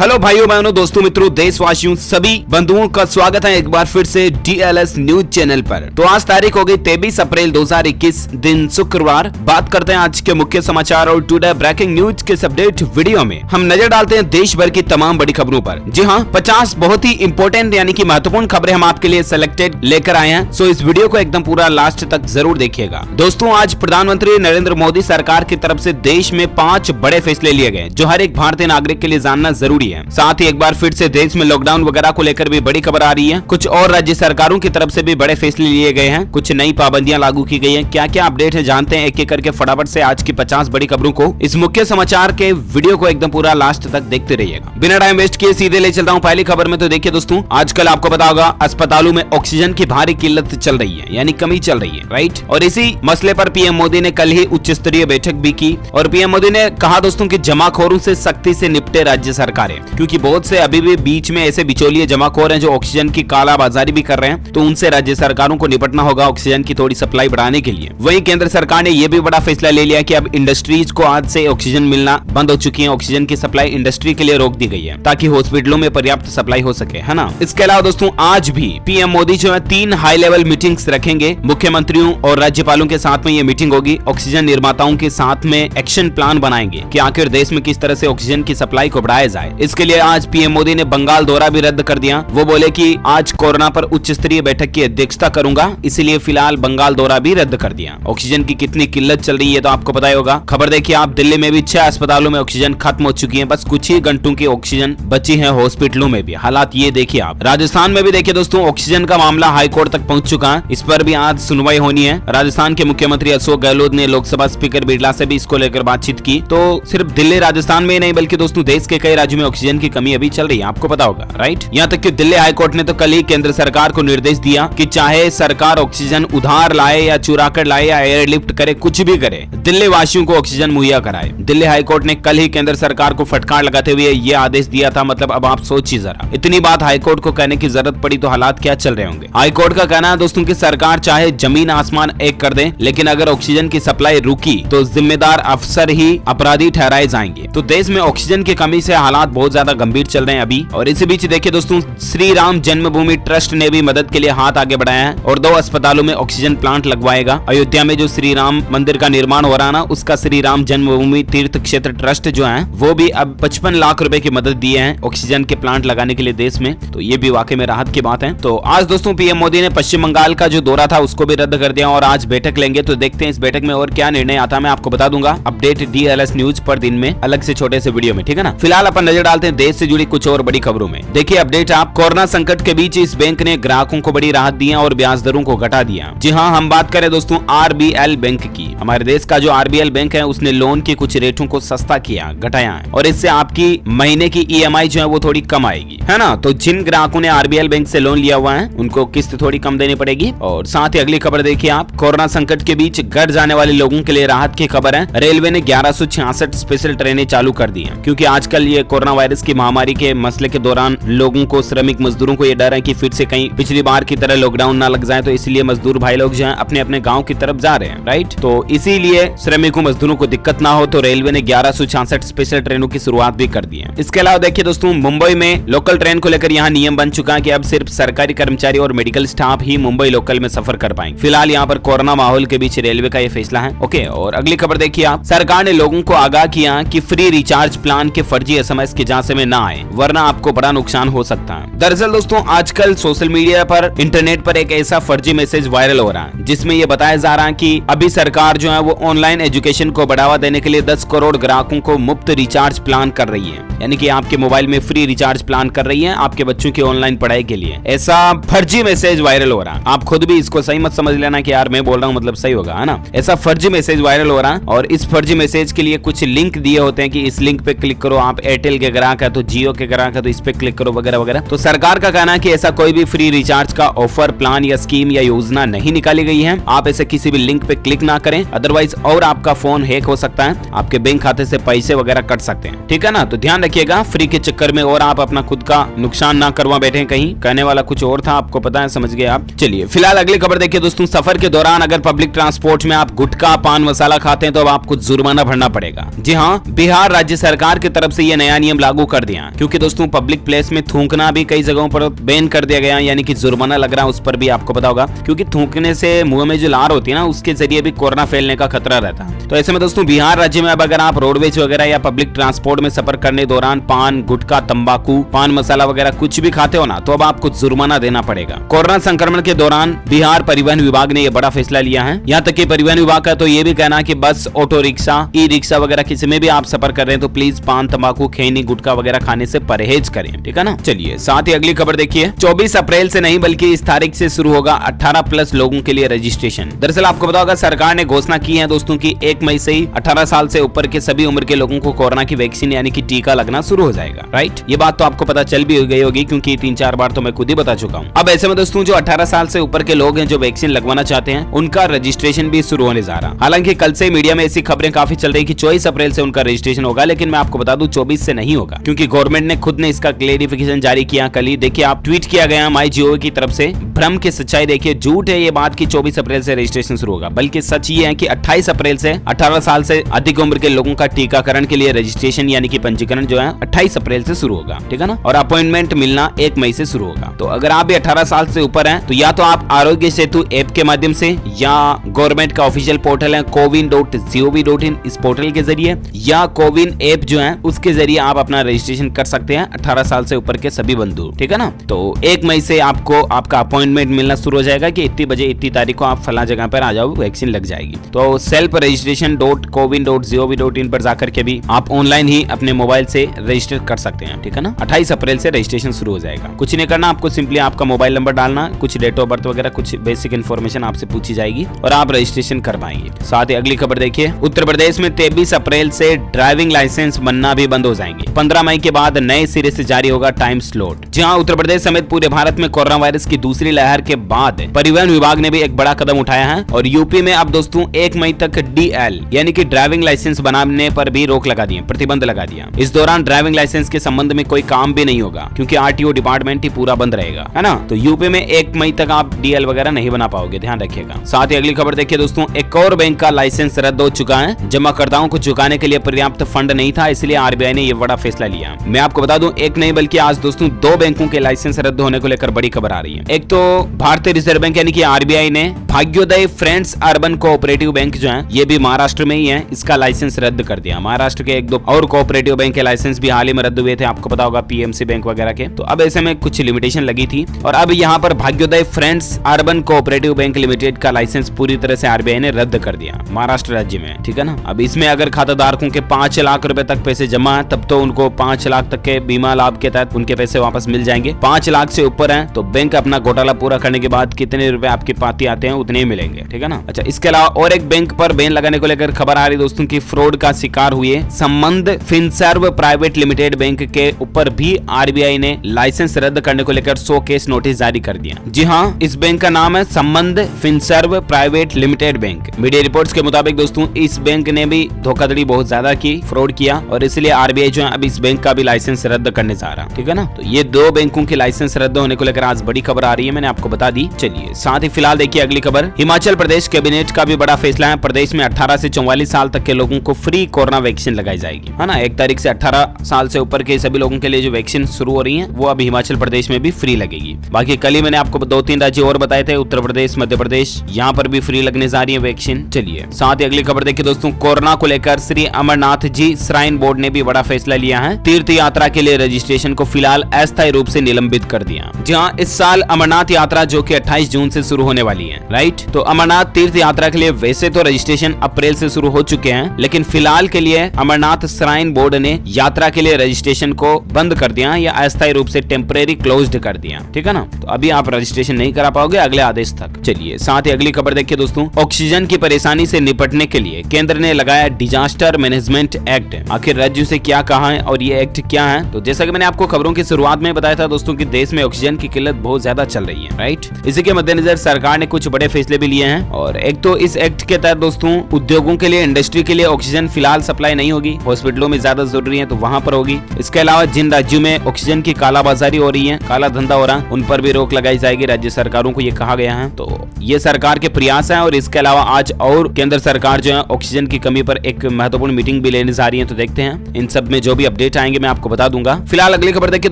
Hello भाइयों बहनों दोस्तों मित्रों देशवासियों सभी बंधुओं का स्वागत है एक बार फिर से DLS न्यूज चैनल पर। तो आज तारीख हो गई 23 अप्रैल 2021 दिन शुक्रवार। बात करते हैं आज के मुख्य समाचार और टुडे ब्रेकिंग न्यूज के अपडेट वीडियो में हम नजर डालते हैं देश भर की तमाम बड़ी खबरों पर। जी हाँ, 50 बहुत ही इंपॉर्टेंट यानी कि महत्वपूर्ण खबरें हम आपके लिए सिलेक्टेड लेकर आए हैं। सो इस वीडियो को एकदम पूरा लास्ट तक जरूर देखिएगा। दोस्तों आज प्रधानमंत्री नरेंद्र मोदी सरकार की तरफ से देश में 5 बड़े फैसले लिए गए जो हर एक भारतीय नागरिक के लिए जानना जरूरी है। साथ ही एक बार फिर से देश में लॉकडाउन वगैरह को लेकर भी बड़ी खबर आ रही है। कुछ और राज्य सरकारों की तरफ से भी बड़े फैसले लिए गए हैं, कुछ नई पाबंदियां लागू की गई हैं। क्या क्या अपडेट है जानते हैं एक एक करके फटाफट से आज की 50 बड़ी खबरों को। इस मुख्य समाचार के वीडियो को एकदम पूरा लास्ट तक देखते रहिएगा। बिना टाइम वेस्ट किए सीधे ले चलता हूँ पहली खबर में। तो देखिए दोस्तों आजकल आपको पता होगा अस्पतालों में ऑक्सीजन की भारी किल्लत चल रही है यानी कमी चल रही है, राइट। और इसी मसले पर पीएम मोदी ने कल ही उच्च स्तरीय बैठक भी की और पीएम मोदी ने कहा दोस्तों की जमाखोरों से सख्ती से निपटे राज्य सरकारें, क्योंकि बहुत से अभी भी बीच में ऐसे बिचौलिए जमाखोर हैं जो ऑक्सीजन की कालाबाजारी भी कर रहे हैं। तो उनसे राज्य सरकारों को निपटना होगा ऑक्सीजन की थोड़ी सप्लाई बढ़ाने के लिए। वहीं केंद्र सरकार ने यह भी बड़ा फैसला ले लिया कि अब इंडस्ट्रीज को आज से ऑक्सीजन मिलना बंद हो चुकी है। ऑक्सीजन की सप्लाई इंडस्ट्री के लिए रोक दी गई है ताकि हॉस्पिटलों में पर्याप्त सप्लाई हो सके, है ना। इसके अलावा दोस्तों आज भी पीएम मोदी जो है 3 हाई लेवल मीटिंग्स रखेंगे मुख्यमंत्रियों और राज्यपालों के साथ में ये मीटिंग होगी। ऑक्सीजन निर्माताओं के साथ में एक्शन प्लान बनाएंगे कि आखिर देश में किस तरह से ऑक्सीजन की सप्लाई को बढ़ाया जाए। इसके लिए आज पीएम मोदी ने बंगाल दौरा भी रद्द कर दिया। वो बोले कि आज कोरोना पर उच्च स्तरीय बैठक की अध्यक्षता करूंगा, इसलिए फिलहाल बंगाल दौरा भी रद्द कर दिया। ऑक्सीजन की कितनी किल्लत चल रही है तो आपको पता ही होगा। खबर देखिए आप, दिल्ली में भी 6 अस्पतालों में ऑक्सीजन खत्म हो चुकी है। बस कुछ ही घंटों की ऑक्सीजन बची है हॉस्पिटलों में भी। हालात ये देखिए आप। राजस्थान में भी देखिए दोस्तों ऑक्सीजन का मामला हाईकोर्ट तक पहुंच चुका है। इस पर भी आज सुनवाई होनी है। राजस्थान के मुख्यमंत्री अशोक गहलोत ने लोकसभा स्पीकर बिरला से भी इसको लेकर बातचीत की। तो सिर्फ दिल्ली राजस्थान में नहीं बल्कि दोस्तों देश के कई राज्यों में ऑक्सीजन की कमी अभी चल रही है, आपको पता होगा, राइट। यहाँ तक कि दिल्ली हाईकोर्ट ने तो कल ही केंद्र सरकार को निर्देश दिया कि चाहे सरकार ऑक्सीजन उधार लाए या चुरा कर लाए या एयरलिफ्ट करे, कुछ भी करे, दिल्ली वासियों को ऑक्सीजन मुहैया कराए। दिल्ली हाईकोर्ट ने कल ही केंद्र सरकार को फटकार लगाते हुए ये आदेश दिया था। मतलब अब आप सोचिए जरा, इतनी बात हाईकोर्ट को कहने की जरूरत पड़ी तो हालात क्या चल रहे होंगे। हाईकोर्ट का कहना है दोस्तों की सरकार चाहे जमीन आसमान एक कर दे, लेकिन अगर ऑक्सीजन की सप्लाई रुकी तो जिम्मेदार अफसर ही अपराधी ठहराए जाएंगे। तो देश में ऑक्सीजन की कमी से हालात बहुत ज्यादा गंभीर चल रहे हैं अभी। और इसी बीच देखिए दोस्तों श्री राम जन्मभूमि ट्रस्ट ने भी मदद के लिए हाथ आगे बढ़ाया है और 2 अस्पतालों में ऑक्सीजन प्लांट लगवाएगा। अयोध्या में जो श्री राम मंदिर का निर्माण हो रहा है ना, उसका श्री राम जन्मभूमि तीर्थ क्षेत्र ट्रस्ट जो है वो भी अब 55 लाख रुपए की मदद दिए हैं ऑक्सीजन के प्लांट लगाने के लिए देश में। तो ये भी वाकई में राहत की बात है। तो आज दोस्तों पीएम मोदी ने पश्चिम बंगाल का जो दौरा था उसको भी रद्द कर दिया और आज बैठक लेंगे। तो देखते हैं इस बैठक में और क्या निर्णय आता है, मैं आपको बता दूंगा अपडेट DLS न्यूज पर दिन में अलग से छोटे से वीडियो में, ठीक है ना। फिलहाल अपन नजर डालते हैं देश से जुड़ी कुछ और बड़ी खबरों में। देखिए अपडेट आप, कोरोना संकट के बीच इस बैंक ने ग्राहकों को बड़ी राहत दी है और ब्याज दरों को घटा दिया। जी हाँ, हम बात करें दोस्तों RBL बैंक की। हमारे देश का जो RBL बैंक है उसने लोन की कुछ रेटों को सस्ता किया, घटाया है और इससे आपकी महीने की EMI जो है वो थोड़ी कम आएगी, है ना। तो जिन ग्राहकों ने RBL बैंक से लोन लिया हुआ है उनको किस्त थोड़ी कम देनी पड़ेगी। और साथ ही अगली खबर देखिए आप, कोरोना संकट के बीच घर जाने वाले लोगों के लिए राहत की खबर है। रेलवे ने 1166 स्पेशल ट्रेनें चालू कर दी है, क्योंकि आजकल ये कोरोना वायरस की महामारी के मसले के दौरान लोगों को, श्रमिक मजदूरों को ये डर है कि फिर से कहीं पिछली बार की तरह लॉकडाउन ना लग जाए। तो इसलिए मजदूर भाई लोग जो हैं अपने अपने गांव की तरफ जा रहे हैं, राइट। तो इसीलिए श्रमिकों मजदूरों को दिक्कत ना हो तो रेलवे ने 1166 स्पेशल ट्रेनों की शुरुआत भी कर दी है। इसके अलावा देखिए दोस्तों मुंबई में लोकल ट्रेन को लेकर यहाँ नियम बन चुका है कि अब सिर्फ सरकारी कर्मचारी और मेडिकल स्टाफ ही मुंबई लोकल में सफर कर पाएंगे। फिलहाल यहाँ पर कोरोना माहौल के बीच रेलवे का ये फैसला है, ओके। और अगली खबर देखिए आप, सरकार ने लोगों को आगाह किया कि फ्री रिचार्ज प्लान के फर्जी SMS की जांच में ना आए, वरना आपको बड़ा नुकसान हो सकता है। दरअसल दोस्तों आजकल सोशल मीडिया पर, इंटरनेट पर एक ऐसा फर्जी मैसेज वायरल हो रहा है जिसमें यह बताया जा रहा है कि अभी सरकार जो है वो ऑनलाइन एजुकेशन को बढ़ावा देने के लिए 10 करोड़ ग्राहकों को मुफ्त रिचार्ज प्लान कर रही है, यानी कि आपके मोबाइल में फ्री रिचार्ज प्लान कर रही है आपके बच्चों की ऑनलाइन पढ़ाई के लिए। ऐसा फर्जी मैसेज वायरल हो रहा है। आप खुद भी इसको सही मत समझ लेना कि यार मैं बोल रहा हूँ मतलब सही होगा, है ना। ऐसा फर्जी मैसेज वायरल हो रहा है और इस फर्जी मैसेज के लिए कुछ लिंक दिए होते हैं कि इस लिंक पे क्लिक करो, आप एयरटेल के ग्राहक है तो जियो के ग्राहक है तो इस पे क्लिक करो वगैरह वगैरह। तो सरकार का कहना है कि ऐसा कोई भी फ्री रिचार्ज का ऑफर, प्लान या स्कीम या योजना नहीं निकाली गई है। आप ऐसे किसी भी लिंक पे क्लिक ना करें, अदरवाइज और आपका फोन हैक हो सकता है, आपके बैंक खाते से पैसे वगैरह कट सकते हैं, ठीक है ना। तो ध्यान रखिएगा फ्री के चक्कर में और आप अपना खुद का नुकसान ना करवा बैठे कहीं। कहने वाला कुछ और था, आपको पता है, समझ गए आप। चलिए फिलहाल अगली खबर देखिए दोस्तों, सफर के दौरान अगर पब्लिक ट्रांसपोर्ट में आप गुटखा, पान मसाला खाते हैं तो अब आपको जुर्माना भरना पड़ेगा। जी हाँ, बिहार राज्य सरकार की तरफ से यह नया नियम लागू कर दिया, क्योंकि दोस्तों पब्लिक प्लेस में थूकना भी कई जगहों पर बैन कर दिया गया, यानी कि जुर्माना लग रहा है, उस पर भी आपको पता होगा, क्योंकि थूकने से मुंह में जो लार होती है ना, उसके जरिए भी कोरोना फैलने का खतरा रहता है। तो ऐसे में दोस्तों बिहार राज्य में अब अगर आप रोडवेज वगैरह या पब्लिक ट्रांसपोर्ट में सफर करने दौरान पान, गुटखा, तंबाकू, पान मसाला वगैरह कुछ भी खाते हो ना, तो अब आपको जुर्माना देना पड़ेगा। कोरोना संक्रमण के दौरान बिहार परिवहन विभाग ने यह बड़ा फैसला लिया है। यहाँ तक कि परिवहन विभाग का तो ये भी कहना है कि बस, ऑटो रिक्शा, ई रिक्शा वगैरह किसी में भी आप सफर कर रहे हैं तो प्लीज पान, तंबाकू, खैनी, गुटखा वगैरह खाने से परहेज करें, ठीक है ना। चलिए साथ ही अगली खबर देखिए। 24 अप्रैल से नहीं बल्कि इस तारीख से शुरू होगा 18 प्लस लोगों के लिए रजिस्ट्रेशन। दरअसल आपको पता होगा सरकार ने घोषणा की है दोस्तों की 1 मई से ही 18 साल से ऊपर के सभी उम्र के लोगों को कोरोना की वैक्सीन यानी कि टीका लगना शुरू हो जाएगा। राइट, ये बात तो आपको पता चल भी गई होगी, क्योंकि 3-4 बार तो मैं खुद ही बता चुका हूँ। अब ऐसे में दोस्तों जो 18 साल से ऊपर के लोग हैं जो वैक्सीन लगवाना चाहते हैं, उनका रजिस्ट्रेशन भी शुरू होने जा रहा। हालांकि कल से मीडिया में ऐसी खबरें काफी चल रही कि 24 अप्रैल से उनका रजिस्ट्रेशन होगा, लेकिन मैं आपको बता दूं 24 से नहीं होगा, क्योंकि गवर्नमेंट ने खुद ने इसका क्लेरिफिकेशन जारी किया। कल ही देखिए आप ट्वीट किया गया MyGov की तरफ से। भ्रम की सच्चाई देखिए, झूठ है ये बात कि 24 अप्रैल से रजिस्ट्रेशन शुरू होगा, बल्कि सच ये है कि 28 अप्रैल से 18 साल से अधिक उम्र के लोगों का टीकाकरण के लिए रजिस्ट्रेशन यानी कि पंजीकरण जो है 28 अप्रैल से शुरू होगा, ठीक है ना। और अपॉइंटमेंट मिलना 1 मई से शुरू होगा। तो अगर आप भी 18 साल से ऊपर हैं तो या तो आप आरोग्य सेतु ऐप के माध्यम से या गवर्नमेंट का ऑफिशियल पोर्टल है cowin.gov.in, इस पोर्टल के जरिए या कोविन ऐप जो है उसके जरिए आप अपना रजिस्ट्रेशन कर सकते हैं 18 साल से ऊपर के सभी बंधु, ठीक है ना। तो 1 मई से आपको आपका अपॉइंटमेंट मिलना शुरू हो जाएगा कि इतनी बजे इतनी तारीख को आप फला जगह पर आ जाओ, वैक्सीन लग जाएगी। तो सेल्फ registration.cowin.gov.in पर जाकर के भी आप ऑनलाइन ही अपने मोबाइल से रजिस्टर कर सकते हैं, ठीक है ना। 28 अप्रैल से रजिस्ट्रेशन शुरू हो जाएगा। कुछ नहीं करना, आपको सिंपली आपका मोबाइल नंबर डालना, कुछ डेट ऑफ बर्थ वगैरह कुछ बेसिक इन्फॉर्मेशन आपसे पूछी जाएगी और आप रजिस्ट्रेशन कर पाएंगे। साथ ही अगली खबर देखिए, उत्तर प्रदेश में 23 अप्रैल से ड्राइविंग लाइसेंस बनना भी बंद हो जाएंगे। 15 मई के बाद नए सिरे से जारी होगा टाइम स्लॉट। जहां उत्तर प्रदेश समेत पूरे भारत में कोरोना वायरस की दूसरी लहर के बाद परिवहन विभाग ने भी एक बड़ा कदम उठाया है और यूपी में अब दोस्तों 1 मई तक DL यानी कि ड्राइविंग लाइसेंस बनाने पर भी रोक लगा दी, प्रतिबंध लगा दिया। इस दौरान ड्राइविंग लाइसेंस के संबंध में कोई काम भी नहीं होगा, क्योंकि RTO डिपार्टमेंट ही पूरा बंद रहेगा, है ना। तो यूपी में 1 मई तक आप DL वगैरह नहीं बना पाओगे, ध्यान रखिएगा। साथ ही अगली खबर देखिए दोस्तों, एक और बैंक का लाइसेंस रद्द हो चुका है। जमाकर्ताओं को चुकाने के लिए पर्याप्त फंड नहीं था, इसलिए RBI ने यह बड़ा फैसला लिया। मैं आपको बता दूं, एक नहीं बल्कि आज दोस्तों 2 बैंकों के लाइसेंस रद्द होने को लेकर बड़ी खबर आ रही है। एक तो भारतीय रिजर्व बैंक यानी कि RBI ने भाग्योदय फ्रेंड्स अर्बन कोऑपरेटिव बैंक जो है, ये भी महाराष्ट्र में ही है, इसका लाइसेंस रद्द कर दिया। महाराष्ट्र के 1-2 और कोऑपरेटिव बैंक के लाइसेंस भी हाल ही में रद्द हुए थे, आपको पता होगा, PMC बैंक वगैरह के। तो अब ऐसे में कुछ लिमिटेशन लगी थी और अब यहाँ पर Bhagyoday friends urban cooperative bank limited का लाइसेंस पूरी तरह से RBI ने रद्द कर दिया महाराष्ट्र राज्य में, ठीक है ना। अब इसमें अगर खाताधारकों के 5 लाख रुपए तक पैसे जमा है तब तो उनको 5 लाख तक के बीमा लाभ के तहत उनके पैसे वापस मिल जाएंगे। 5 लाख से ऊपर है तो बैंक अपना घोटाला पूरा करने के बाद कितने रुपए आपके पाती आते हैं उतने ही मिलेंगे, ठीक है ना। अच्छा, इसके अलावा और एक बैंक पर बैन लगाने को लेकर खबर आ रही दोस्तों की फ्रॉड का शिकार हुए संबंध फिनसर्व प्राइवेट लिमिटेड बैंक के ऊपर भी RBI ने लाइसेंस रद्द करने को लेकर 100 केस नोटिस जारी कर दिया। जी हाँ, इस बैंक का नाम है संबंध Finserv private limited bank. Media reports के मुताबिक दोस्तों इस बैंक ने भी धोखाधड़ी बहुत ज्यादा की, फ्रॉड किया और इसलिए RBI जो है अब इस बैंक का भी लाइसेंस रद्द करने जा रहा, ठीक है ना। तो ये 2 बैंकों के लाइसेंस रद्द होने को लेकर आज बड़ी खबर आ रही है, मैंने आपको बता दी। चलिए साथ ही फिलहाल देखिए अगली खबर, हिमाचल प्रदेश कैबिनेट का भी बड़ा फैसला है। प्रदेश में 18 से 44 साल तक के लोगों को फ्री कोरोना वैक्सीन लगाई जाएगी, है ना। 1 तारीख से 18 साल से ऊपर के सभी लोगों के लिए जो वैक्सीन शुरू हो रही है वो अब हिमाचल प्रदेश में भी फ्री लगेगी। बाकी कल ही मैंने आपको 2-3 राज्य और बताए थे, उत्तर प्रदेश, मध्य प्रदेश, यहाँ पर भी फ्री लगने जा रही है वैक्सीन। चलिए साथ ही अगली खबर देखिए दोस्तों, कोरोना को लेकर श्री अमरनाथ जी श्राइन बोर्ड ने भी बड़ा फैसला लिया है। तीर्थ यात्रा के लिए रजिस्ट्रेशन को फिलहाल अस्थायी रूप से निलंबित कर दिया। जहाँ इस साल अमरनाथ यात्रा जो कि 28 जून से शुरू होने वाली है, राइट। तो अमरनाथ तीर्थ यात्रा के लिए वैसे तो रजिस्ट्रेशन अप्रैल से शुरू हो चुके हैं, लेकिन फिलहाल के लिए अमरनाथ श्राइन बोर्ड ने यात्रा के लिए रजिस्ट्रेशन को बंद कर दिया या अस्थायी रूप से टेम्परेरी क्लोज्ड कर दिया, ठीक है ना। तो अभी आप रजिस्ट्रेशन नहीं करा पाओगे अगले आदेश तक। चलिए साथ ही अगली खबर देखिए दोस्तों, ऑक्सीजन की परेशानी से निपटने के लिए केंद्र ने लगाया डिजास्टर मैनेजमेंट एक्ट। आखिर राज्यों से क्या कहा है और ये एक्ट क्या है? तो जैसा कि मैंने आपको खबरों की शुरुआत में बताया था दोस्तों कि देश में ऑक्सीजन की किल्लत बहुत ज्यादा चल रही है, राइट। इसी के मद्देनजर सरकार ने कुछ बड़े फैसले भी लिए हैं और एक तो इस एक्ट के तहत दोस्तों उद्योगों के लिए, इंडस्ट्री के लिए ऑक्सीजन फिलहाल सप्लाई नहीं होगी, हॉस्पिटलों में ज्यादा जरूरी है तो वहां पर होगी। इसके अलावा जिन राज्यों में ऑक्सीजन की कालाबाजारी हो रही है, काला धंधा हो रहा है, उन पर भी रोक लगाई जाएगी। राज्य सरकारों को ये कहा गया है। तो ये सरकार के प्रयास है और इसके अलावा आज और केंद्र सरकार जो है ऑक्सीजन की कमी पर एक महत्वपूर्ण मीटिंग भी लेने जा रही है। तो देखते हैं इन सब में जो भी अपडेट आएंगे मैं आपको बता दूंगा। फिलहाल अगली खबर देखिए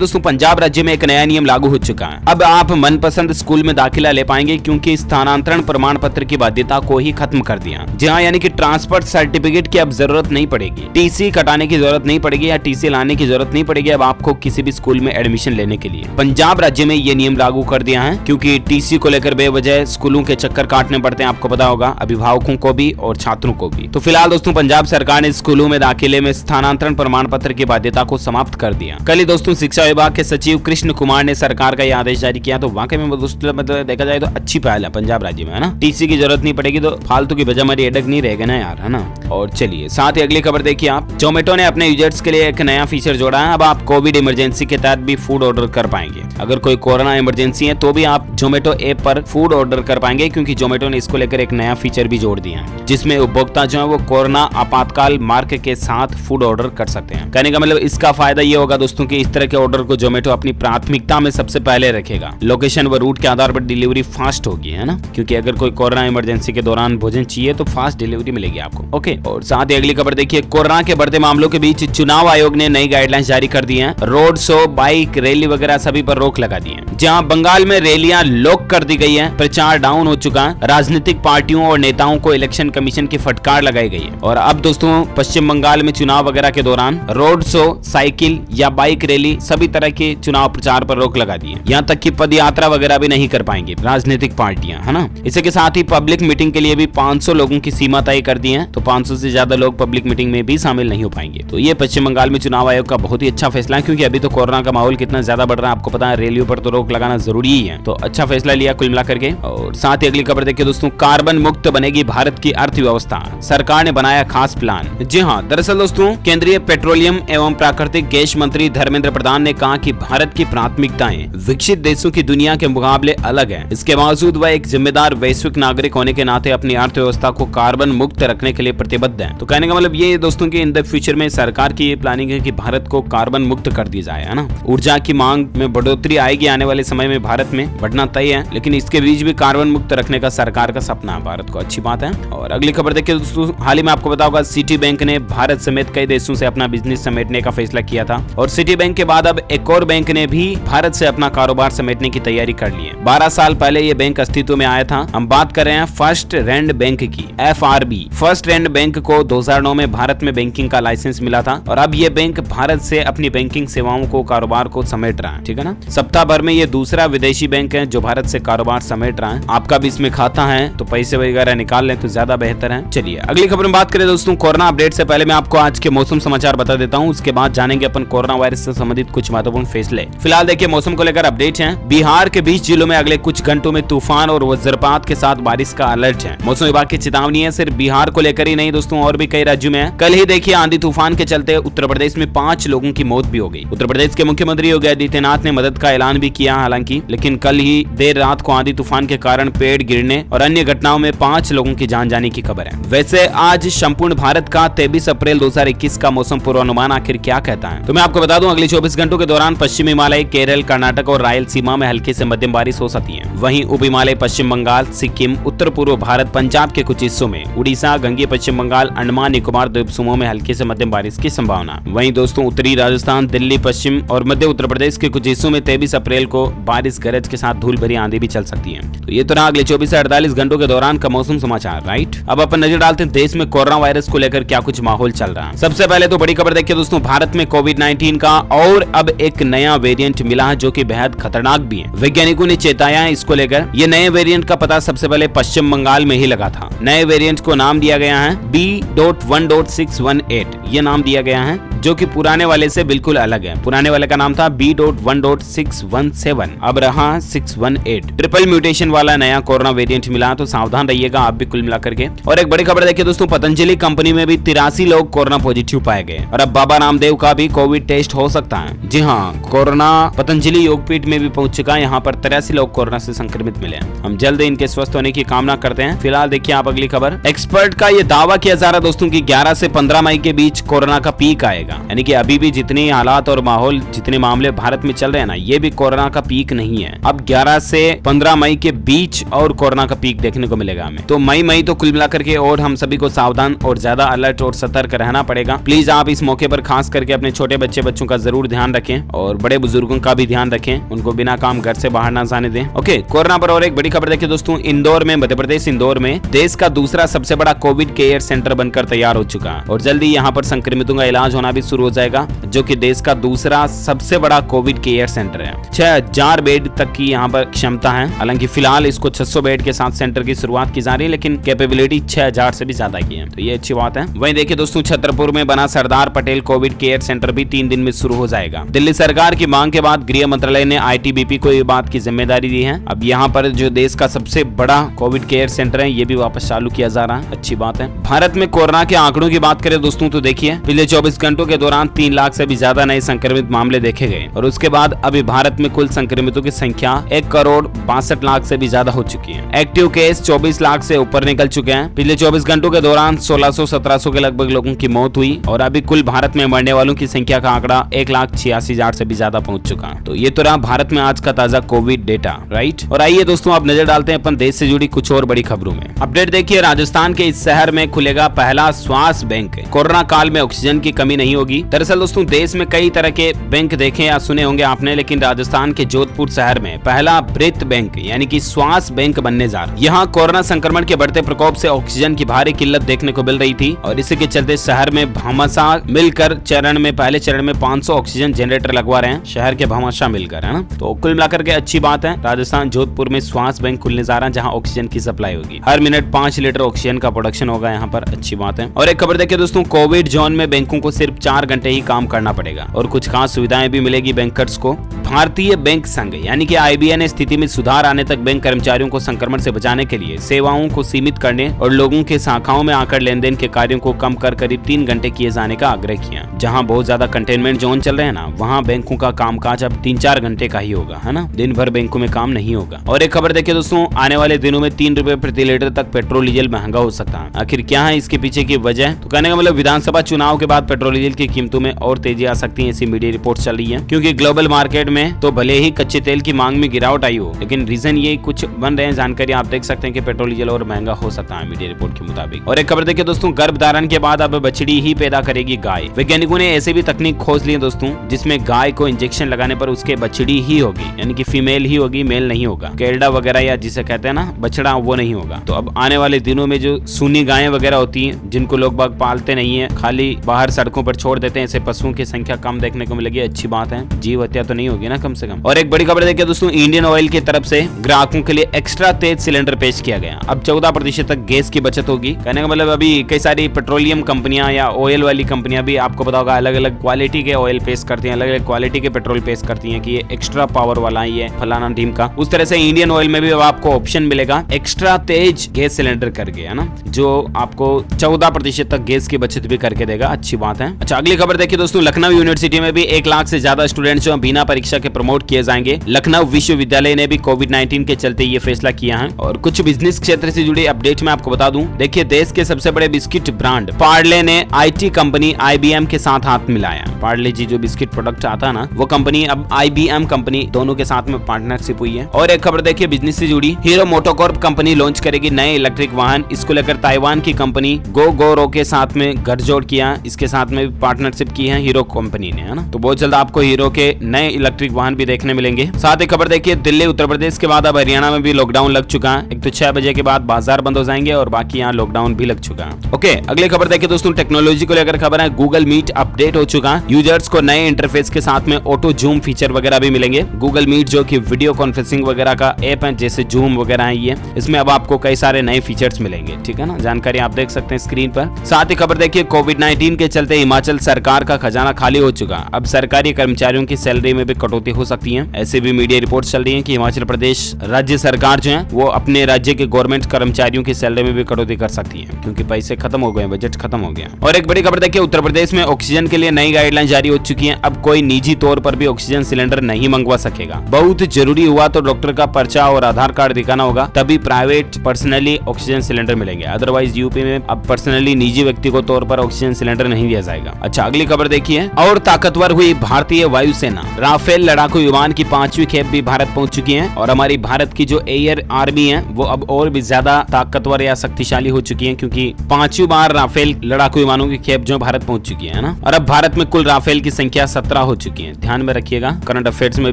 दोस्तों, पंजाब राज्य में एक नया नियम लागू हो चुका है। अब आप मनपसंद स्कूल में दाखिला ले पाएंगे क्योंकि स्थानांतरण प्रमाण पत्र की बाध्यता को ही खत्म कर दिया। जी हाँ, यानी कि ट्रांसफर सर्टिफिकेट की अब जरूरत नहीं पड़ेगी, टीसी कटाने की जरूरत नहीं पड़ेगी या टीसी लाने की जरूरत नहीं पड़ेगी अब आपको किसी भी स्कूल में एडमिशन लेने के लिए। पंजाब राज्य में ये नियम लागू कर दिया है क्योंकि टीसी को लेकर बेवजह स्कूलों के चक्कर काटने पड़ते हैं, आपको पता होगा, अभिभावकों को भी और छात्रों को भी। तो फिलहाल दोस्तों पंजाब सरकार ने स्कूलों में दाखिले में स्थानांतरण प्रमाण पत्र की बाध्यता को समाप्त कर दिया। कल ही दोस्तों शिक्षा विभाग के सचिव कृष्ण कुमार ने सरकार का यह आदेश जारी किया। तो वाकई में दोस्तों मतलब देखा जाए तो अच्छी पहल है पंजाब राज्य में, है ना। टीसी की जरूरत नहीं पड़ेगी तो फालतू की बजामारी अटक नहीं रहेगा ना यार, है ना। और चलिए साथ ही अगली खबर देखिए आप, जोमेटो ने अपने यूजर्स के लिए एक नया फीचर जोड़ा है। अब आप कोविड इमरजेंसी के तहत भी फूड ऑर्डर कर पाएंगे। अगर कोई कोरोना इमरजेंसी है तो भी आप जोमेटो ऐप पर फूड ऑर्डर कर पाएंगे क्योंकि जोमेटो ने इसको लेकर एक नया फीचर भी जोड़ दिया है जिसमें उपभोक्ता जो है वो कोरोना आपातकाल मार्क के साथ फूड ऑर्डर कर सकते हैं। कहने का मतलब इसका फायदा ये होगा दोस्तों कि इस तरह के ऑर्डर को जोमेटो अपनी प्राथमिकता में सबसे पहले रखेगा। लोकेशन व रूट के आधार पर डिलीवरी फास्ट होगी, है ना, क्योंकि अगर कोई कोरोना इमरजेंसी के दौरान भोजन चाहिए तो फास्ट डिलीवरी मिलेगी आपको। ओके, और साथ ही अगली खबर देखिए, कोरोना के बढ़ते मामलों के बीच चुनाव आयोग ने नई गाइडलाइंस जारी कर दी है। रोड शो, बाइक रैली वगैरह सभी पर रोक लगा दी है। जहां बंगाल में रैलियां लॉक कर दी गई है, प्रचार डाउन हो चुका है, राजनीतिक पार्टियों और नेताओं को इलेक्शन कमीशन की फटकार लगाई गई है। और अब दोस्तों पश्चिम बंगाल में चुनाव वगैरह के दौरान रोड शो, साइकिल या बाइक रैली सभी तरह के चुनाव प्रचार पर रोक लगा दी है। यहाँ तक कि पद यात्रा वगैरह भी नहीं कर पाएंगे राजनीतिक पार्टियां, है ना। इसी के साथ ही पब्लिक मीटिंग के लिए भी 500 लोगों की सीमा तय कर दी है, तो 500 से ज्यादा लोग पब्लिक मीटिंग में भी शामिल नहीं हो पाएंगे। तो ये पश्चिम बंगाल में चुनाव आयोग का बहुत ही अच्छा फैसला है क्योंकि अभी तो कोरोना का माहौल कितना ज्यादा बढ़ रहा है आपको पता है, रैलियों पर तो रोक लगाना जरूरी ही है। तो अच्छा फैसला लिया कुल मिलाकर के। और साथ ही अगली खबर देखिए दोस्तों, कार्बन मुक्त बनेगी भारत की अर्थव्यवस्था, सरकार ने बनाया खास प्लान। जी हाँ, दरअसल दोस्तों केंद्रीय पेट्रोलियम एवं प्राकृतिक गैस मंत्री धर्मेंद्र प्रधान ने कहा कि भारत की प्राथमिकताएं विकसित देशों की दुनिया के मुकाबले अलग है। इसके बावजूद वह एक जिम्मेदार वैश्विक नागरिक होने के नाते अपनी अर्थव्यवस्था को कार्बन मुक्त रखने के लिए प्रतिबद्ध है। तो कहने का मतलब ये दोस्तों की इन द फ्यूचर में सरकार की ये प्लानिंग है कि भारत को कार्बन मुक्त कर दिया जाए, है ना। ऊर्जा की मांग में बढ़ोतरी आएगी आने वाले समय में, भारत में बढ़ना तय है, लेकिन इसके बीच भी कार्बन मुक्त रखने का सरकार का सपना है भारत को, अच्छी बात है। और अगली खबर देखिए दोस्तों, हाल ही में आपको पता होगा सिटी बैंक ने भारत समेत कई देशों से अपना बिजनेस समेटने का फैसला किया था और सिटी बैंक के बाद अब एक और बैंक ने भी भारत से अपना कारोबार समेटने की तैयारी कर ली है। 12 साल पहले ये बैंक अस्तित्व में आया था। हम बात कर रहे हैं फर्स्ट रैंड बैंक की, FRB। फर्स्ट रैंड बैंक को 2009 में भारत में बैंकिंग का लाइसेंस मिला था और अब ये बैंक भारत से अपनी बैंकिंग सेवाओं को, कारोबार को समेट रहा है, ठीक है ना। सप्ताह भर में ये दूसरा विदेशी बैंक है जो भारत से कारोबार समेट रहा है। आपका भी इसमें खाता है तो पैसे वगैरह निकाल लें तो ज्यादा बेहतर है। चलिए अगली खबर में बात करें दोस्तों, कोरोना अपडेट से पहले मैं आपको आज के मौसम समाचार बता देता हूँ, उसके बाद जानेंगे अपन कोरोना वायरस से संबंधित कुछ महत्वपूर्ण फैसले। फिलहाल देखिए मौसम को लेकर अपडेट है। बिहार के 20 जिलों में अगले कुछ घंटों में तूफान और वज्रपात के साथ बारिश का अलर्ट है। मौसम विभाग की चेतावनी है, सिर्फ बिहार को लेकर ही नहीं दोस्तों, और भी कई राज्यों में है। कल ही देखिए आंधी तूफान के चलते उत्तर प्रदेश में 5 लोगों की मौत भी हो गई। उत्तर प्रदेश के मुख्यमंत्री योगी आदित्यनाथ ने मदद का ऐलान भी किया हालांकि, लेकिन कल ही देर रात को आंधी तूफान के कारण पेड़ गिरने और अन्य घटनाओं में 5 लोगों की जान जाने की खबर है। वैसे आज संपूर्ण भारत का 23 अप्रैल 2021 का मौसम पूर्वानुमान आखिर क्या कहता है, तो मैं आपको बता दूं, अगले 24 घंटों के दौरान पश्चिम हिमालय, केरल, कर्नाटक और रायलसीमा में हल्की से मध्यम बारिश हो सकती है। वहीं उप हिमालय, पश्चिम बंगाल, सिक्किम, उत्तर पूर्व भारत, पंजाब के कुछ हिस्सों में, उड़ीसा, गंगीय पश्चिम बंगाल, अंडमान निकोबार द्वीप समूह में हल्की से मध्यम बारिश की संभावना। वहीं दोस्तों उत्तरी राजस्थान, दिल्ली, पश्चिम और मध्य उत्तर प्रदेश के कुछ हिस्सों में 23 अप्रैल को बारिश गरज के साथ धूल भरी आंधी भी चल सकती है। तो ये तो रहा अगले 24 से 48 घंटों के दौरान का मौसम समाचार, राइट। अब अपन नजर डालते हैं देश में कोरोना वायरस को लेकर क्या कुछ माहौल चल रहा है। सबसे पहले तो बड़ी खबर देखिए दोस्तों, भारत में कोविड-19 का और अब एक नया वेरिएंट मिला है जो कि बेहद खतरनाक भी है। वैज्ञानिकों ने चेताया है इसको लेकर। ये नए वेरिएंट का पता सबसे पहले पश्चिम बंगाल में ही लगा था। नए वेरिएंट को नाम दिया गया है B.1.618, ये नाम दिया गया है जो कि पुराने वाले से बिल्कुल अलग है। पुराने वाले का नाम था B.1.617, अब रहा 618। ट्रिपल म्यूटेशन वाला नया कोरोना वेरिएंट मिला, तो सावधान रहिएगा आप भी कुल मिलाकर के। और एक बड़ी खबर देखिए दोस्तों, पतंजलि कंपनी में भी 83 लोग कोरोना पॉजिटिव पाए गए और अब बाबा रामदेव का भी कोविड टेस्ट हो सकता है। जी हाँ, कोरोना पतंजलि योगपीठ में भी पहुंच चुका है। यहाँ पर 83 लोग कोरोना से संक्रमित मिले हैं। हम जल्द इनके स्वस्थ होने की कामना करते हैं। फिलहाल देखिए आप अगली खबर, एक्सपर्ट का ये दावा किया जा रहा है दोस्तों की 11 से 15 मई के बीच कोरोना का पीक आएगा। यानी कि अभी भी जितने हालात और माहौल, जितने मामले भारत में चल रहे हैं ना, ये भी कोरोना का पीक नहीं है। अब 11 से 15 मई के बीच और कोरोना का पीक देखने को मिलेगा हमें। तो मई तो कुल मिलाकर के और हम सभी को सावधान और ज्यादा अलर्ट और सतर्क रहना पड़ेगा। प्लीज आप इस मौके पर खास करके अपने छोटे बच्चों का जरूर ध्यान रखें और बड़े बुजुर्गों का भी ध्यान रखें, उनको बिना काम घर से बाहर ना जाने दें। ओके, कोरोना पर और एक बड़ी खबर देखिए दोस्तों, इंदौर में, मध्य प्रदेश इंदौर में देश का दूसरा सबसे बड़ा कोविड केयर सेंटर बनकर तैयार हो चुका है और जल्दी यहाँ पर संक्रमितों का इलाज होना भी शुरू हो जाएगा, जो कि देश का दूसरा सबसे बड़ा कोविड केयर सेंटर है। 6000 बेड तक की यहाँ पर क्षमता है। हालांकि फिलहाल इसको 600 बेड के साथ सेंटर की शुरुआत की जा रही है, लेकिन कैपेबिलिटी 6000 से भी ज्यादा की है, तो ये अच्छी बात है। वहीं देखिए दोस्तों, छतरपुर में बना Sardar Patel Covid care centre भी 3 दिन में शुरू हो जाएगा। दिल्ली सरकार की मांग के बाद गृह मंत्रालय ने आईटीबीपी को ये बात की जिम्मेदारी दी है। अब यहाँ पर जो देश का सबसे बड़ा कोविड केयर सेंटर है, ये भी वापस चालू किया जा रहा है, अच्छी बात है। भारत में कोरोना के आंकड़ों की बात करें दोस्तों, तो देखिए पिछले 24 घंटों के दौरान 3 लाख से भी ज्यादा नए संक्रमित मामले देखे गए और उसके बाद अभी भारत में कुल संक्रमितों की संख्या 1,62,00,000 से भी ज्यादा हो चुकी है। एक्टिव केस 24 लाख से ऊपर निकल चुके हैं। पिछले 24 घंटों के दौरान 1600-1700 के लगभग लोगों की मौत हुई और अभी कुल भारत में मरने वालों की संख्या का आंकड़ा 1,86,000 से भी ज्यादा पहुंच चुका है। तो ये तो रहा भारत में आज का ताजा कोविड डेटा, राइट। और आइए दोस्तों, आप नजर डालते हैं अपन देश से जुड़ी कुछ और बड़ी खबरों में। अपडेट देखिए, राजस्थान के इस शहर में खुलेगा पहला स्वास्थ्य बैंक। कोरोना काल में ऑक्सीजन की कमी नहीं होगी। दरअसल दोस्तों, देश में कई तरह के बैंक देखे या सुने होंगे आपने, लेकिन राजस्थान के जोधपुर शहर में पहला ब्रेथ बैंक यानी कि स्वास्थ्य बैंक बनने जा रहा है। यहाँ कोरोना संक्रमण के बढ़ते प्रकोप से ऑक्सीजन की भारी किल्लत देखने को मिल रही थी और इसी के चलते शहर में भामाशाह मिलकर पहले चरण में 500 ऑक्सीजन जनरेटर लगवा रहे हैं, शहर के भामाशाह मिलकर, है ना। तो कुल मिलाकर के अच्छी बात है, राजस्थान जोधपुर में स्वास्थ्य बैंक खुलने जा रहा है जहाँ ऑक्सीजन की सप्लाई होगी। हर मिनट 5 लीटर ऑक्सीजन का प्रोडक्शन होगा यहाँ पर, अच्छी बात है। और एक खबर देखिए दोस्तों, कोविड जोन में बैंकों को सिर्फ 4 घंटे ही काम करना पड़ेगा और कुछ खास सुविधाएं भी मिलेगी बैंकर्स को। भारतीय बैंक संघ यानी कि आईबीए ने स्थिति में सुधार आने तक बैंक कर्मचारियों को संक्रमण से बचाने के लिए सेवाओं को सीमित करने और लोगों के शाखाओं में आकर लेन देन के कार्यों को कम कर करीब 3 घंटे किए जाने का आग्रह किया। जहां बहुत ज्यादा कंटेनमेंट जोन चल रहे हैं ना, वहां बैंकों का कामकाज अब 3-4 घंटे का ही होगा, है ना। दिन भर बैंकों में काम नहीं होगा। और एक खबर देखिए दोस्तों, आने वाले दिनों में 3 रुपए प्रति लीटर तक पेट्रोल डीजल महंगा हो सकता है। आखिर क्या है इसके पीछे की वजह? तो कहने का मतलब विधानसभा चुनाव के बाद पेट्रोल डीजल की कीमतों में और तेजी आ सकती है, ऐसी मीडिया रिपोर्ट चल रही है। क्योंकि ग्लोबल मार्केट में तो भले ही कच्चे तेल की मांग में गिरावट आई हो, लेकिन रीजन ये कुछ बन रहे हैं। जानकारी आप देख सकते हैं कि पेट्रोल डीजल और महंगा हो सकता है मीडिया रिपोर्ट के मुताबिक। और एक खबर देखिए दोस्तों, गर्भधारण के बाद अब बछड़ी ही पैदा करेगी गाय। वैज्ञानिकों ने ऐसे भी तकनीक खोज ली है दोस्तों, जिसमें गाय को इंजेक्शन लगाने पर उसके बछड़ी ही होगी, यानी कि फीमेल ही होगी, मेल नहीं होगा। केल्डा वगैरह या जिसे कहते हैं ना बछड़ा, वो नहीं होगा। तो अब आने वाले दिनों में जो सूनी गायें वगैरह होती हैं, जिनको लोग बाग पालते नहीं है, खाली बाहर सड़कों पर छोड़ देते हैं, ऐसे पशुओं की संख्या कम देखने को मिलेगी, अच्छी बात है। जीव हत्या तो नहीं होगी ना कम से कम। और एक बड़ी खबर देखिए दोस्तों, इंडियन ऑयल की तरफ से ग्राहकों के लिए एक्स्ट्रा तेज सिलेंडर पेश किया गया। अब 14% तक गैस की बचत होगी। कहने का मतलब अभी कई सारी पेट्रोलियम कंपनियां या ऑयल वाली कंपनियां भी आपको पता होगा अलग अलग क्वालिटी के ऑयल पेश करती हैं, अलग अलग क्वालिटी के पेट्रोल पेश करती हैं कि ये एक्स्ट्रा पावर वाला है, ये फलाना टीम का। उस तरह से इंडियन ऑयल में भी अब आपको ऑप्शन मिलेगा एक्स्ट्रा तेज गैस सिलेंडर करके, है ना, जो आपको 14% तक गैस की बचत भी करके देगा, अच्छी बात है। अच्छा, अगली खबर देखिए दोस्तों, लखनऊ यूनिवर्सिटी में भी 1 लाख से ज्यादा स्टूडेंट्स जो बिना परीक्षा के प्रमोट किए जाएंगे। लखनऊ विश्वविद्यालय ने भी कोविड-19 के चलते ये फैसला किया है। और कुछ बिजनेस क्षेत्र से जुड़ी अपडेट मैं आपको बता दूं। देखिए, देश के सबसे बड़े बिस्किट ब्रांड पार्ले ने आईटी कंपनी आईबीएम के साथ हाथ मिलाया। पार्ले जी जो बिस्किट प्रोडक्ट आता है ना, वो कंपनी अब आईबीएम कंपनी दोनों के साथ में पार्टनरशिप हुई है। और एक खबर देखिए बिजनेस से जुड़ी, हीरो मोटोकॉर्प कंपनी लॉन्च करेगी नए इलेक्ट्रिक वाहन। इसको लेकर ताइवान की कंपनी गोगोरो के साथ में गठजोड़ किया, इसके साथ में पार्टनरशिप की है हीरो कंपनी ने, है ना। तो बहुत जल्द आपको हीरो के नए इलेक्ट्रिक वाहन भी देखने मिलेंगे। साथ ही खबर देखिए, दिल्ली उत्तर प्रदेश के बाद अब हरियाणा में भी लॉकडाउन लग चुका है। एक तो 6 बजे के बाद बाजार बंद हो जाएंगे और बाकी यहाँ लॉकडाउन भी लग चुका है। ओके, अगली खबर देखिए दोस्तों, टेक्नोलॉजी को लेकर खबर है। गूगल मीट अपडेट हो चुका है। यूजर्स को नए इंटरफेस के साथ में ऑटो जूम फीचर वगैरह भी मिलेंगे। गूगल मीट जो कि वीडियो कॉन्फ्रेंसिंग वगैरह का ऐप है, जैसे जूम वगैरह है, ये इसमें अब आपको कई सारे नए फीचर्स मिलेंगे, ठीक है ना। जानकारी आप देख सकते हैं स्क्रीन पर। साथ ही खबर देखिए, कोविड-19 के चलते हिमाचल सरकार का खजाना खाली हो चुका। अब सरकारी कर्मचारियों की सैलरी में भी कटौती हो सकती है। ऐसे भी मीडिया रिपोर्ट चल रही है कि हिमाचल प्रदेश राज्य सरकार जो है वो अपने राज्य के गवर्नमेंट कर्मचारियों की सैलरी में भी कटौती कर सकती है, क्योंकि पैसे खत्म हो गए, बजट खत्म हो गया। और एक बड़ी खबर देखिए, उत्तर प्रदेश में ऑक्सीजन के लिए नई गाइडलाइन जारी हो चुकी है। अब कोई निजी तौर पर भी ऑक्सीजन सिलेंडर नहीं मंगवा सकेगा। बहुत जरूरी हुआ तो डॉक्टर का पर्चा और आधार कार्ड दिखाना होगा, तभी प्राइवेट पर्सनली ऑक्सीजन सिलेंडर मिलेंगे। अदरवाइज यूपी में अब पर्सनली निजी व्यक्ति को तौर पर ऑक्सीजन सिलेंडर नहीं दिया जाएगा। अच्छा, अगली खबर देखिए, और ताकतवर हुई भारतीय वायुसेना। राफेल राफेल लड़ाकू विमान की 5वीं खेप भी भारत पहुंच चुकी है और हमारी भारत की जो एयर आर्मी है वो अब और भी ज्यादा ताकतवर या शक्तिशाली हो चुकी है, क्योंकि 5वीं बार राफेल लड़ाकू विमानों की खेप जो भारत पहुंच चुकी है ना। और अब भारत में कुल राफेल की संख्या 17 हो चुकी है। ध्यान में रखिएगा, करंट अफेयर्स में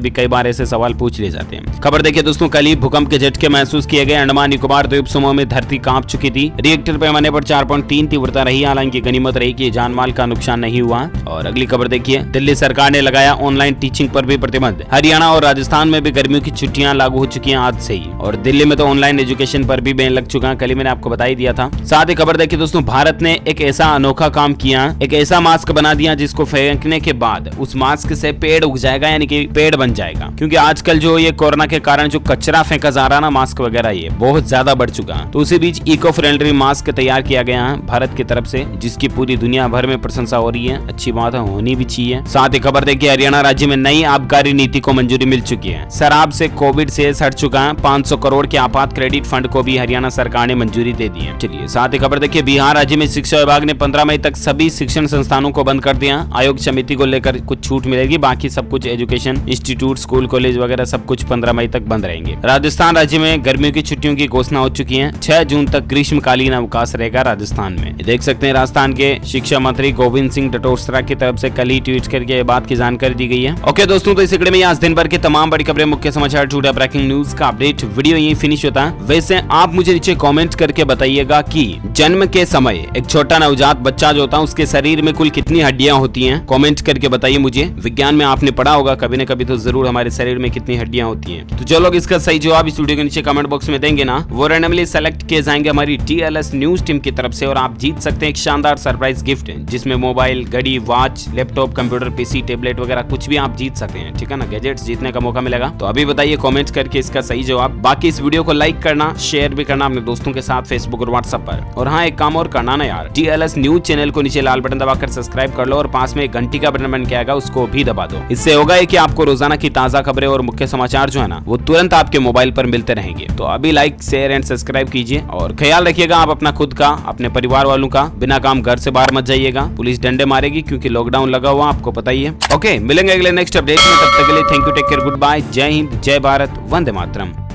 भी कई बार ऐसे सवाल पूछ लिए जाते हैं। खबर देखिए दोस्तों, कल ही भूकंप के झटके महसूस किए गए। अंडमान निकोबार द्वीप समूह में धरती कांप चुकी थी। रिएक्टर पैमाने पर 4.3 तीव्रता रही। हालांकि गनीमत रही कि जान माल का नुकसान नहीं हुआ। और अगली खबर देखिए, दिल्ली सरकार ने लगाया ऑनलाइन टीचिंग पर भी प्रतिबंध। हरियाणा और राजस्थान में भी गर्मियों की छुट्टियां लागू हो चुकी हैं आज से ही। और दिल्ली में तो ऑनलाइन एजुकेशन पर भी बैन लग चुका है, कल ही मैंने आपको बता ही दिया था। साथ ही खबर देखिए दोस्तों, भारत ने एक ऐसा अनोखा काम किया, एक ऐसा मास्क बना दिया जिसको फेंकने के बाद उस मास्क से पेड़ उग जाएगा, यानी कि पेड़ बन जाएगा। क्योंकि आजकल जो ये कोरोना के कारण जो कचरा फेंका जा रहा ना, मास्क वगैरह, ये बहुत ज्यादा बढ़ चुका है। तो उसी बीच इको फ्रेंडली मास्क तैयार किया गया है भारत की तरफ से, जिसकी पूरी दुनिया भर में प्रशंसा हो रही है। अच्छी बात है, होनी भी चाहिए। साथ ही खबर देखिए, हरियाणा राज्य में नई आबकारी नीति को मंजूरी मिल चुकी है। शराब से कोविड से हट चुका है। 500 करोड़ के आपात क्रेडिट फंड को भी हरियाणा सरकार ने मंजूरी दे दी है। चलिए साथ ही खबर देखिए, बिहार राज्य में शिक्षा विभाग ने 15 मई तक सभी शिक्षण संस्थानों को बंद कर दिया। आयोग समिति को लेकर कुछ छूट मिलेगी, बाकी सब कुछ एजुकेशन इंस्टीट्यूट, स्कूल, कॉलेज वगैरह सब कुछ 15 मई तक बंद रहेंगे। राजस्थान राज्य में गर्मियों की छुट्टियों की घोषणा हो चुकी है। 6 जून तक ग्रीष्मकालीन अवकाश रहेगा राजस्थान में। देख सकते हैं, राजस्थान के शिक्षा मंत्री गोविंद सिंह डटोसरा की तरफ से कल ही ट्वीट करके ये बात की जानकारी दी गई है। ओके दोस्तों, तो इस कड़ी में आज दिन भर के तमाम बड़ी खबरें, मुख्य समाचार, झूठा ब्रेकिंग न्यूज का अपडेट वीडियो यही फिनिश होता है। वैसे आप मुझे नीचे कमेंट करके बताइएगा कि जन्म के समय एक छोटा नवजात बच्चा जो होता है उसके शरीर में कुल कितनी हड्डियां होती हैं। कमेंट करके बताइए मुझे। विज्ञान में आपने पढ़ा होगा कभी न कभी तो जरूर, हमारे शरीर में कितनी हड्डियां होती हैं। तो जो लोग इसका सही जवाब इस वीडियो के नीचे कमेंट बॉक्स में देंगे ना, वो रैंडमली सेलेक्ट किए जाएंगे हमारी DLS न्यूज टीम की तरफ से। और आप जीत सकते हैं एक शानदार सरप्राइज गिफ्ट, जिसमें मोबाइल, घड़ी, watch, laptop, computer, PC, tablet वगैरह कुछ भी आप जीत सकते हैं। ठीक है ना, गैजेट्स जीतने का मौका मिलेगा। तो अभी बताइए कमेंट करके इसका सही जवाब। बाकी इस वीडियो को लाइक करना, शेयर भी करना अपने दोस्तों के साथ फेसबुक और व्हाट्सएप पर। और हाँ, एक काम और करना ना यार, DLS न्यूज चैनल को नीचे लाल बटन दबाकर सब्सक्राइब कर लो और पास में घंटी का बटन बन के आएगा, उसको भी दबा दो। इससे होगा कि आपको रोजाना की ताजा खबरें और मुख्य समाचार जो है ना, वो तुरंत आपके मोबाइल पर मिलते रहेंगे। तो अभी लाइक, शेयर एंड सब्सक्राइब कीजिए और ख्याल रखिएगा आप अपना खुद का, अपने परिवार वालों का। बिना काम घर से बाहर मत जाइएगा, पुलिस डंडे मारेगी क्योंकि लॉकडाउन लगा हुआ, आपको पता ही है। ओके, मिलेंगे अगले नेक्स्ट अपडेट में। तब तक के लिए thank you, take care, good bye, Jai Hind, जय भारत, वंदे मातरम।